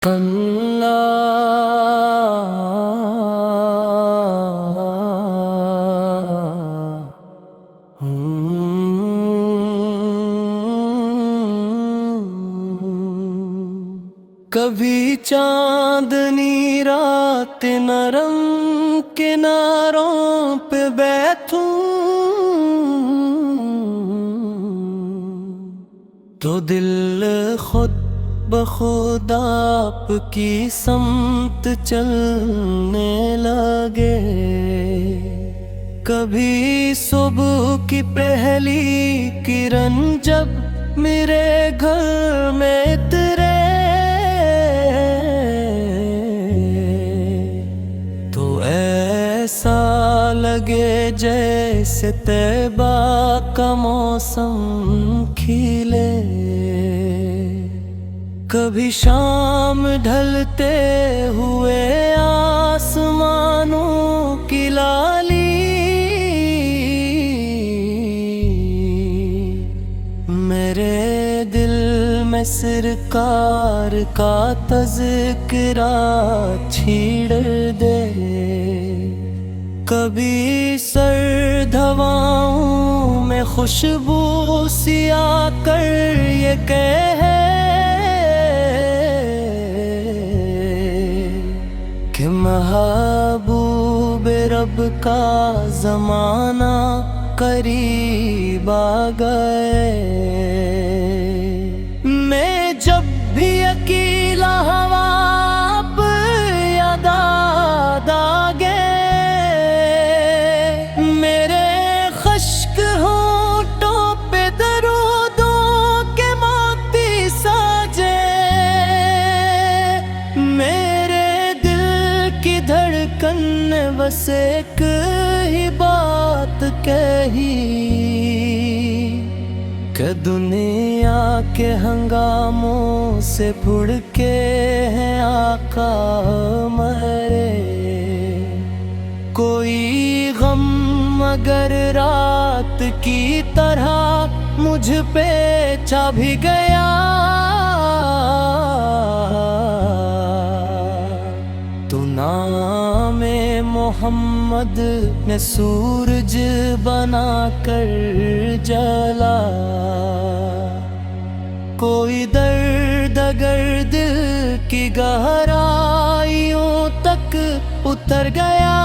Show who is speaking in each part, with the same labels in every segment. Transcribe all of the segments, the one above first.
Speaker 1: کبھی چاندنی رات نرم کناروں پہ بیٹھوں تو دل خود بخود آپ کی سمت چلنے لگے۔ کبھی صبح کی پہلی کرن جب میرے گھر میں اترے تو ایسا لگے جیسے طیبہ کا موسم کھلے۔ کبھی شام ڈھلتے ہوئے آسمانوں کی لالی میرے دل میں سرکار کا تذکرہ چھیڑ دے۔ کبھی سرد ہواؤں میں خوشبو سی آ کر یہ کہے کہ محبوب رب کا زمانہ قریب آ گئے۔ میں جب بھی اکیلا ہوا آپ یاد آگے میرے خشک ہونٹوں پہ درودوں کے موتی ساجے۔ میرے دل کی دھڑکن نے بس ایک ہی بات کہی کہ دنیا کے ہنگاموں سے پھڑ کے ہیں آقا مرے۔ کوئی غم اگر رات کی طرح مجھ پہ چھا بھی گیا تو نام محمد نے سورج بنا کر جلا۔ کوئی درد اگر دل کی گہرائیوں تک اتر گیا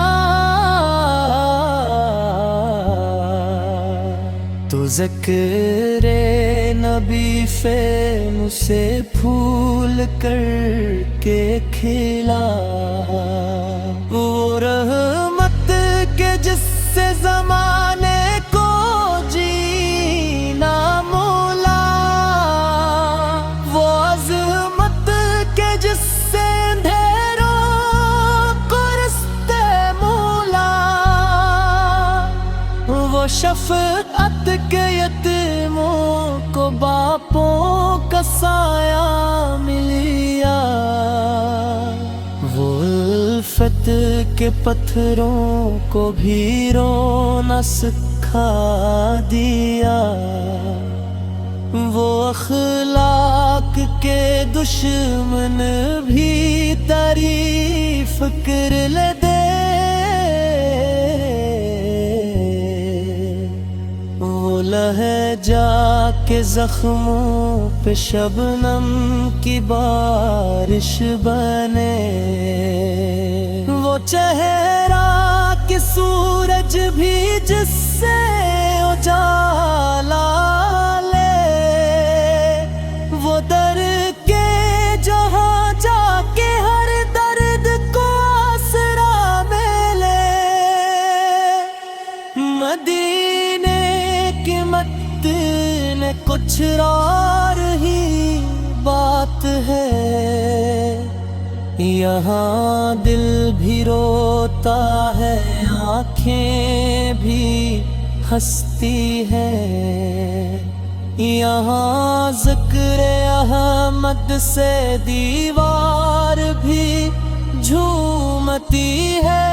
Speaker 1: تو ذکر نبی فین سے پھول کر کے کھلا۔ وہ رحمت کے جس سے زمانے کو جینا مولا، وہ عظمت کے جس سے اندھیروں کو رستے مولا، وہ شفقت کے یتیموں کو باپوں کا سایہ ملیا، وہ الفت کے پتھروں کو بھی رونا سکھا دیا، وہ اخلاق کے دشمن بھی تعریف کر لے دے۔ وہ لہجہ کے زخموں پہ شبنم کی بارش بنے، وہ چہرہ کہ سورج بھی جس سے اجالا لے، وہ در کے جہاں جا کے ہر درد کو آسرا ملے۔ مدینے کی مدن کچھ اور ہی بات ہے، یہاں دل بھی روتا ہے آنکھیں بھی ہنستی ہے، یہاں ذکر احمد سے دیوار بھی جھومتی ہے،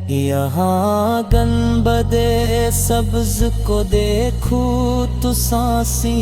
Speaker 1: یہاں گنبد سبز کو دیکھوں تو سانسی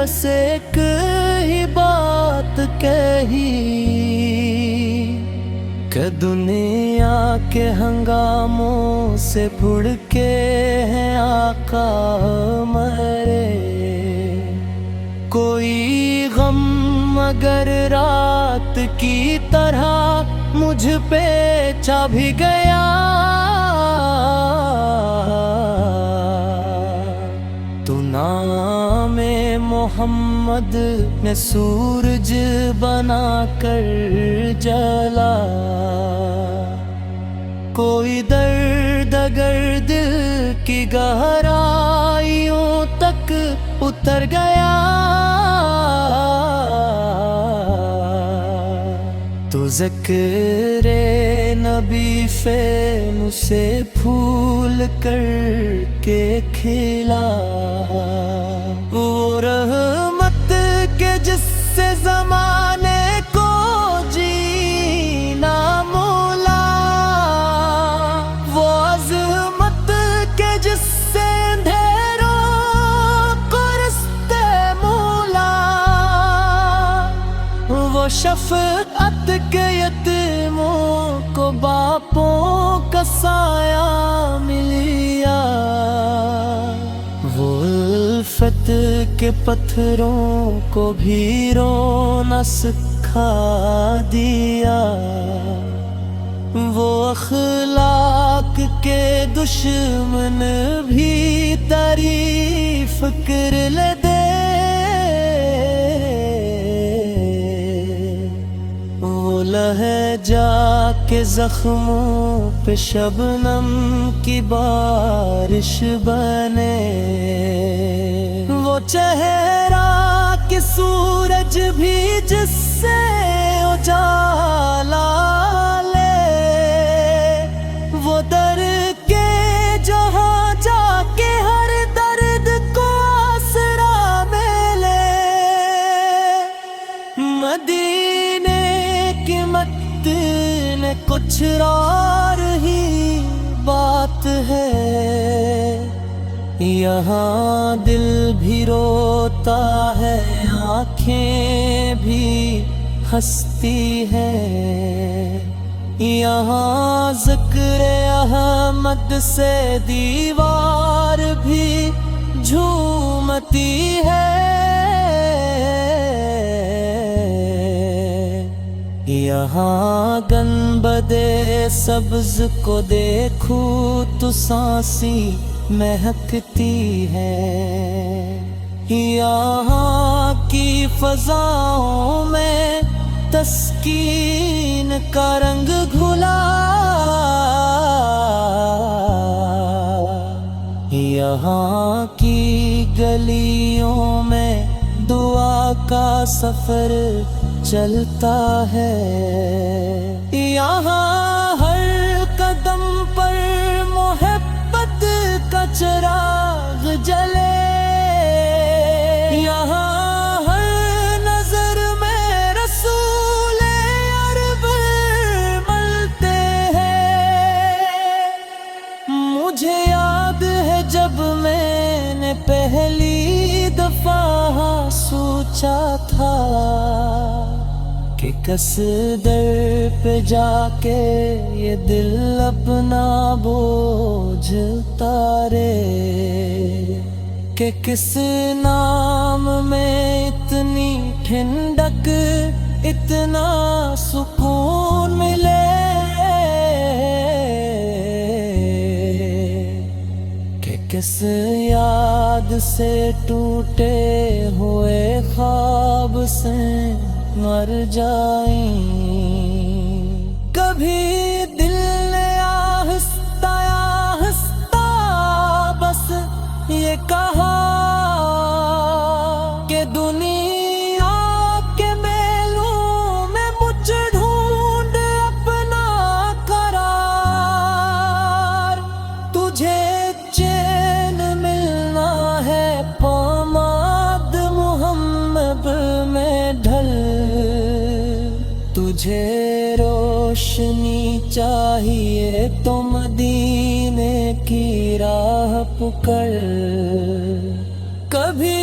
Speaker 1: بس ایک ہی بات کہی کہ دنیا کے ہنگاموں سے پھڑ کے ہیں آقا مرے. کوئی غم اگر رات کی طرح مجھ پہ چھا بھی گیا تو نام محمد نے سورج بنا کر جلا. کوئی درد اگر دل کی گہرائیوں تک اتر گیا تو ذکر نبی فین سے پھول کر کے کھلا. وہ رحمت کے جس سے زمانے کو جینا مولا، وہ عظمت کے جس سے اندھیروں کو رستے مولا، وہ شفقت کے یتیموں کو باپوں کا سایہ ملیا، وہ الفت کے پتھروں کو بھی رونا سکھا دیا، وہ اخلاق کے دشمن بھی تعریف کر لے دے، وہ لہجہ کے زخموں پہ شبنم کی بارش بنے، وہ چہرہ کہ سورج بھی جس سے اجالا لے، وہ در کے جہاں جا کے ہر درد کو آسرا ملے. مدینے کی مت نے کچھ اور ہی بات ہے، یہاں دل بھی روتا ہے آنکھیں بھی ہنستی ہے، یہاں ذکر احمد سے دیوار بھی جھومتی ہے، یہاں گنبد سبز کو دیکھوں تو سانسی مہکتی ہے، یہاں کی فضاؤں میں تسکین کا رنگ گھلا، یہاں کی گلیوں میں دعا کا سفر چلتا ہے، یہاں ہر قدم پر محبت کا چراغ جلے، یہاں ہر نظر میں رسول عرب ملتے ہیں. مجھے یاد ہے جب میں نے پہلی دفعہ سوچا تھا کہ کس در پہ جا کے یہ دل اپنا بوجھ اتارے، کہ کس نام میں اتنی ٹھنڈک اتنا سکون ملے، کہ کس یاد سے ٹوٹے ہوئے خواب سے مر جائیں. کبھی دل نے آہستہ آہستہ بس یہ کہا کہ دنیا کے میلوں میں مجھ ڈھونڈ اپنا قرار، تجھے چین ملنا ہے پاماد محمد میں ڈھل، تجھے روشنی چاہیے تو مدینے کی راہ پکڑ. کبھی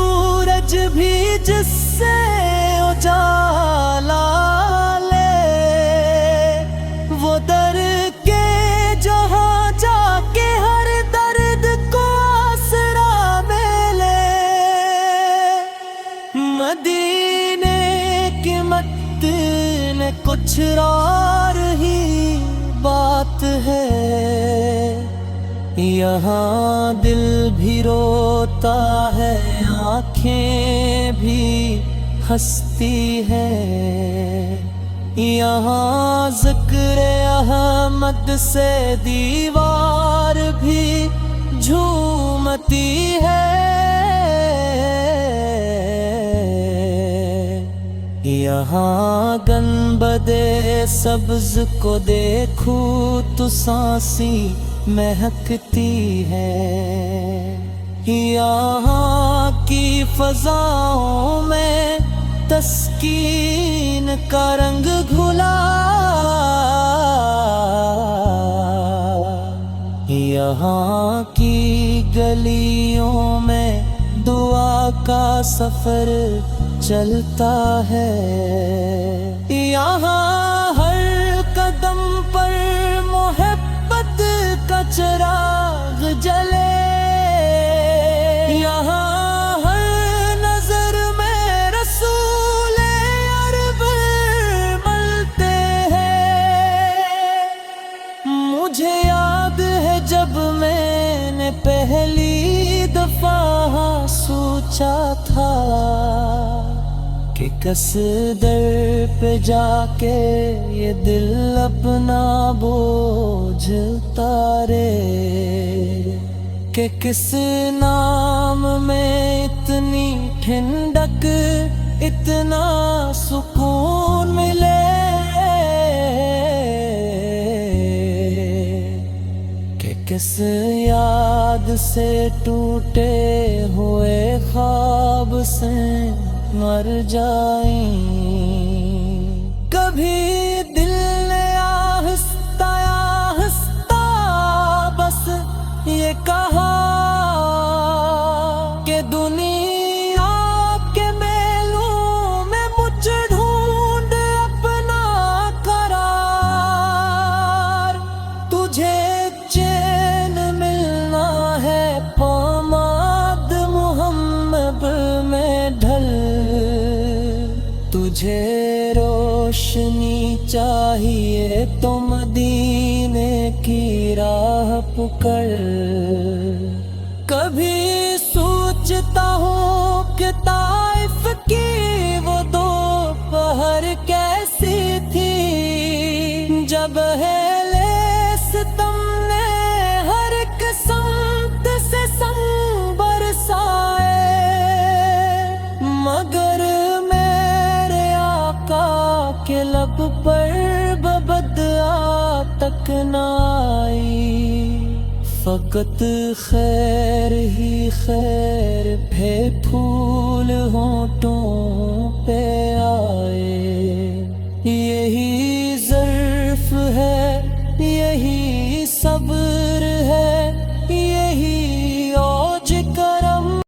Speaker 1: سورج بھی جس سے اجالا لے، وہ در کے جہاں جا کے ہر درد کو آسرا ملے۔ مدینے کی متن کچھ اور ہی بات ہے، یہاں دل بھی روتا ہے، آنکھیں بھی ہنستی ہے، یہاں ذکر احمد سے دیوار بھی جھومتی ہے، یہاں گنبد سبز کو دیکھوں تو سانسی مہکتی ہے، یہاں کی فضاؤں میں تسکین کا رنگ گھلا، یہاں کی گلیوں میں دعا کا سفر چلتا ہے، یہاں ہر قدم پر محبت کا چراغ جلے، یہاں ہر نظر میں رسول عرب ملتے ہیں۔ مجھے یاد ہے جب میں نے پہلی دفعہ سوچا تھا کہ کس در پہ جا کے یہ دل اپنا بوجھ اتارے، کہ کس نام میں اتنی ٹھنڈک اتنا سکون ملے، کہ کس یاد سے ٹوٹے ہوئے خواب سے مر جائیں۔ کبھی دل نے آہستہ آہستہ بس یہ کہا کہ دنیا کے میلوں میں مجھ ڈھونڈ اپنا قرار، تجھے چین ملنا ہے پاماد محمد میں ڈھل، تجھے روشنی چاہیے تو مدینے کی راہ پکڑ۔ کبھی سوچتا ہوں کہ طائف کی وہ دوپہر کیسی تھی، جب اہل ستم نے ہر ایک سمت سے سنگ برسائے، مگر میرے آقا کے لب پر بدعا تک نہ آئی، فقط خیر ہی خیر، پھول ہونٹوں